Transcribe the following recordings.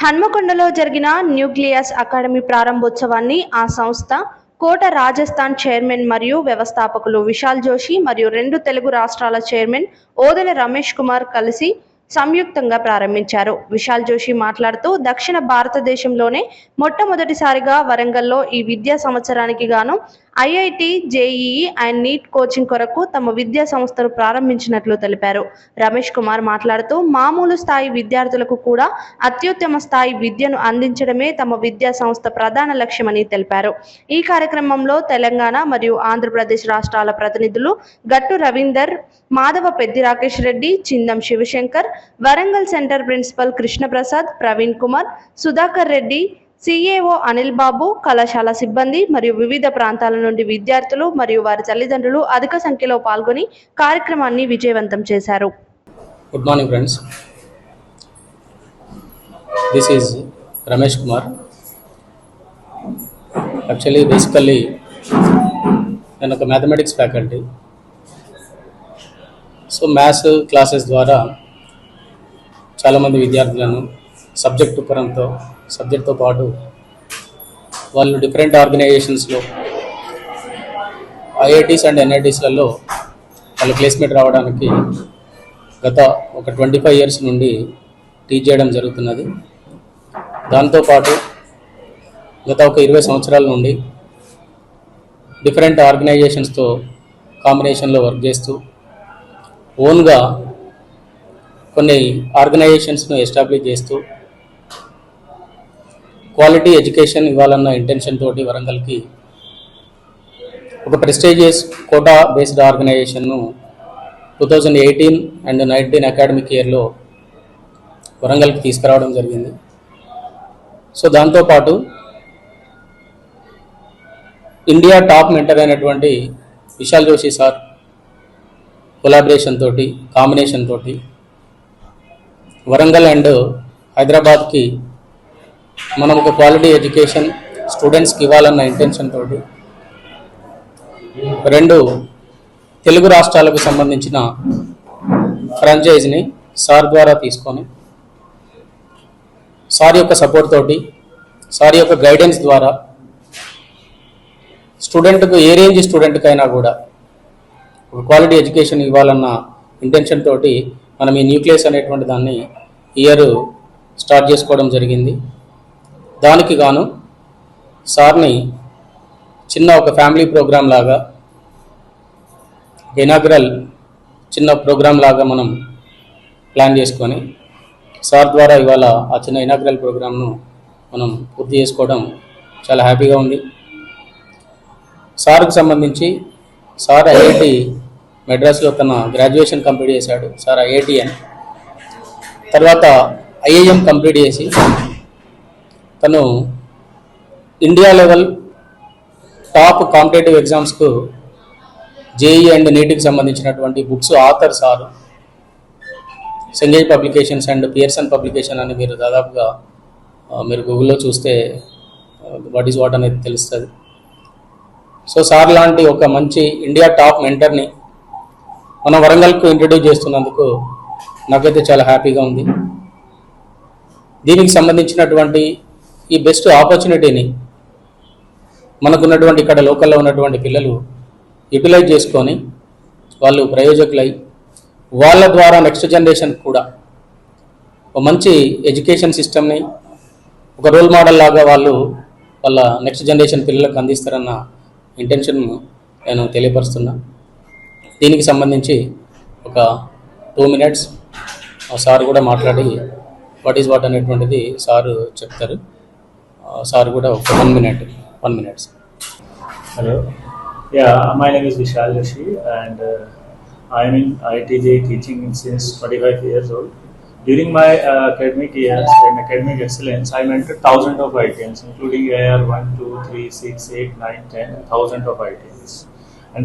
హన్మకొండలో జరిగిన nucleus academy ప్రారంభోత్సవాన్ని ఆ సంస్థ కోట రాజస్థాన్ చైర్మన్ మరియు వ్యవస్థాపకులు విశాల్ జోషి మరియు 2 తెలుగు రాష్ట్రాల చైర్మన్ ఓదెల రమేష్ కుమార్ కలిసి సంయుక్తంగా ప్రారంభించారు. విశాల్ జోషి మాట్లాడుతూ దక్షిణ భారతదేశంలోనే మొట్టమొదటిసారిగా వరంగల్లో ఈ విద్యా సంవత్సరానికి గాను IIT, JEE and NEET coaching కొరకు తమ విద్యా సంస్థను ప్రారంభించినట్లు తెలిపారు. రమేష్ కుమార్ మాట్లాడుతూ మామూలు స్థాయి విద్యార్థులకు కూడా అత్యుత్తమ స్థాయి విద్యను అందించడమే తమ విద్యా సంస్థ ప్రధాన లక్ష్యమని తెలిపారు. ఈ కార్యక్రమంలో తెలంగాణ మరియు ఆంధ్రప్రదేశ్ రాష్ట్రాల ప్రతినిధులు Gattu Ravinder, Madhava Peddi Rakesh Reddy, Chindam Shivashankar, Warangal centre principal Krishnaprasad, Praveen Kumar, Sudhakar Reddy, CAO Anil Babu, కళాశాల సిబ్బంది మరియు వివిధ ప్రాంతాల నుండి విద్యార్థులు మరియు వారి తల్లిదండ్రులు అధిక సంఖ్యలో పాల్గొని కార్యక్రమాన్ని విజయవంతం చేశారు. Good morning friends, this is Ramesh Kumar. Actually basically నేను ఒక mathematics faculty. So maths classes ద్వారా చాలామంది విద్యార్థులను సబ్జెక్ట్తో పాటు వాళ్ళు డిఫరెంట్ ఆర్గనైజేషన్స్లో ఐఐటీస్ అండ్ ఎన్ఐటీస్లలో వాళ్ళ ప్లేస్మెంట్ రావడానికి గత ఒక 25 years నుండి టీచ్ చేయడం జరుగుతున్నది. దాంతోపాటు గత ఒక 20 సంవత్సరాల నుండి డిఫరెంట్ ఆర్గనైజేషన్స్తో కాంబినేషన్లో వర్క్ చేస్తూ ఓన్గా కొన్ని ఆర్గనైజేషన్స్ను ఎస్టాబ్లిష్ చేస్తూ క్వాలిటీ ఎడ్యుకేషన్ ఇవ్వాలన్న ఇంటెన్షన్ తోటి వరంగల్కి ఒక ప్రెస్టీజియస్ కోటా బేస్డ్ ఆర్గనైజేషన్ను 2018 and 19 అకాడమిక్ ఇయర్లో వరంగల్కి తీసుకురావడం జరిగింది. సో దాంతోపాటు ఇండియా టాప్ మెంటర్ అయినటువంటి విశాల్ జోషి సార్ కొలాబరేషన్ తోటి, కాంబినేషన్ తోటి వరంగల్ అండ్ హైదరాబాద్కి మనం ఒక క్వాలిటీ ఎడ్యుకేషన్ స్టూడెంట్స్కి ఇవ్వాలన్న ఇంటెన్షన్ తోటి 2 తెలుగు రాష్ట్రాలకు సంబంధించిన ఫ్రాంచైజీని సార్ ద్వారా తీసుకొని సార్ యొక్క సపోర్ట్ తోటి, సార్ యొక్క గైడెన్స్ ద్వారా స్టూడెంట్కు ఏ రేంజ్ స్టూడెంట్కైనా కూడా ఒక క్వాలిటీ ఎడ్యుకేషన్ ఇవ్వాలన్న ఇంటెన్షన్ తోటి మనం ఈ న్యూక్లియస్ అనేటువంటి దాన్ని ఇయర్ స్టార్ట్ చేసుకోవడం జరిగింది. దానికి గాను సార్ని చిన్న ఒక ఫ్యామిలీ ప్రోగ్రామ్ లాగా, ఇనాగ్రల్ చిన్న ప్రోగ్రామ్ లాగా మనం ప్లాన్ చేసుకొని సార్ ద్వారా ఇవాళ ఆ చిన్న ఇనాగ్రల్ ప్రోగ్రామ్ను మనం పూర్తి చేసుకోవడం చాలా హ్యాపీగా ఉంది. సార్కి సంబంధించి సార్ ఐఐటి మెడ్రాస్లో తన గ్రాడ్యుయేషన్ కంప్లీట్ చేశాడు. సార్ ఐఐటిఎన్ తర్వాత ఐఐఎం కంప్లీట్ చేసి తను ఇండియా లెవెల్ టాప్ కాంపిటేటివ్ ఎగ్జామ్స్కు జేఈ అండ్ నీట్కి సంబంధించినటువంటి books author sir. Cengage publications and Pearson publication అని మీరు దాదాపుగా మీరు గూగుల్లో చూస్తే వాట్ ఈజ్ వాట్ అనేది తెలుస్తుంది. సో సార్ లాంటి ఒక మంచి ఇండియా టాప్ మెంటర్ని మన వరంగల్కు ఇంట్రడ్యూస్ చేస్తున్నందుకు నాకైతే చాలా హ్యాపీగా ఉంది. దీనికి సంబంధించినటువంటి ఈ బెస్ట్ ఆపర్చునిటీని మనకున్నటువంటి ఇక్కడ లోకల్లో ఉన్నటువంటి పిల్లలు యూటిలైజ్ చేసుకొని వాళ్ళు ప్రయోజకులై వాళ్ళ ద్వారా నెక్స్ట్ జనరేషన్ కూడా ఒక మంచి ఎడ్యుకేషన్ సిస్టమ్ని ఒక రోల్ మోడల్ లాగా వాళ్ళు వాళ్ళ నెక్స్ట్ జనరేషన్ పిల్లలకు అందిస్తారన్న ఇంటెన్షన్ నేను తెలియపరుస్తున్నా. దీనికి సంబంధించి ఒక 2 minutes సార్ కూడా మాట్లాడి వాట్ ఈజ్ వాట్ అనేటువంటిది సారు చెప్తారు. సార్ కూడా ఒక 1 minute. Hello. Yeah, my name is Vishal Joshi and I am in IITJ teaching since 25 years old. During my academic years and academic excellence, I mentored thousands of IITians, including AR 1, 2, 3, 6, 8, 9, 10, thousands of IITians and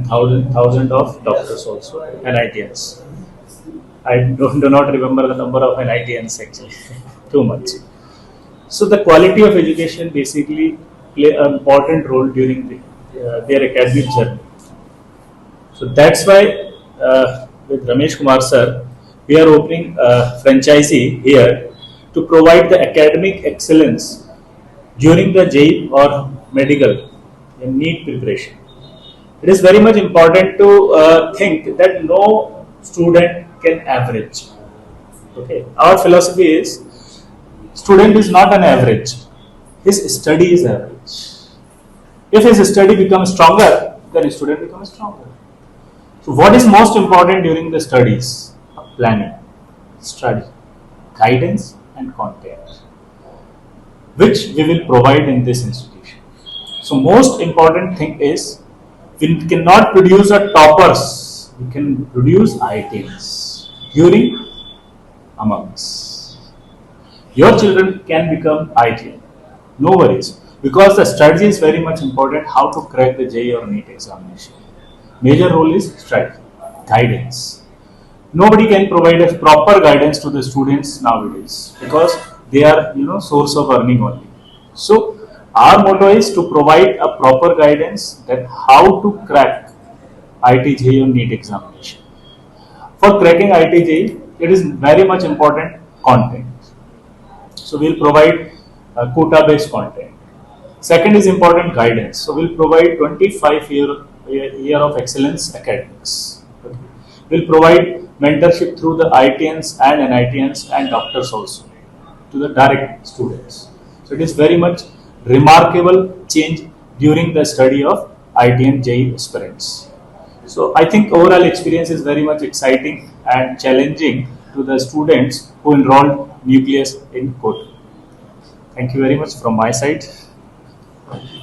thousands of doctors also and IITians. I do not remember the number of IITians actually, too much. So the quality of education basically play an important role during their academic journey. So that's why with Ramesh Kumar sir, we are opening a franchisee here to provide the academic excellence during the JEE or medical and NEET preparation. It is very much important to think that no student can average. Okay, our philosophy is student is not an average. His study is average. If his study becomes stronger, then his student becomes stronger. So, what is most important during the studies? Planning, study, guidance, and content, which we will provide in this institution. So, most important thing is we cannot produce a toppers. We can produce ITs during among us. Your children can become ITN. No worries. Because the strategy is very much important how to crack the JEE or NEET examination. Major role is strategy, guidance. Nobody can provide a proper guidance to the students nowadays because they are source of earning only. So our motto is to provide a proper guidance that how to crack IT JEE or NEET examination. For cracking IT JEE, it is very much important content. So we'll provide quota based content. Second is important guidance. So we'll provide 25 year of excellence academics. Okay. We'll provide mentorship through the ITNs and NITNs and doctors also to the direct students. So it is very much remarkable change during the study of ITN JEE aspirants. So I think overall experience is very much exciting and challenging to the students who enrolled Nucleus in Kotak. Thank you very much from my side.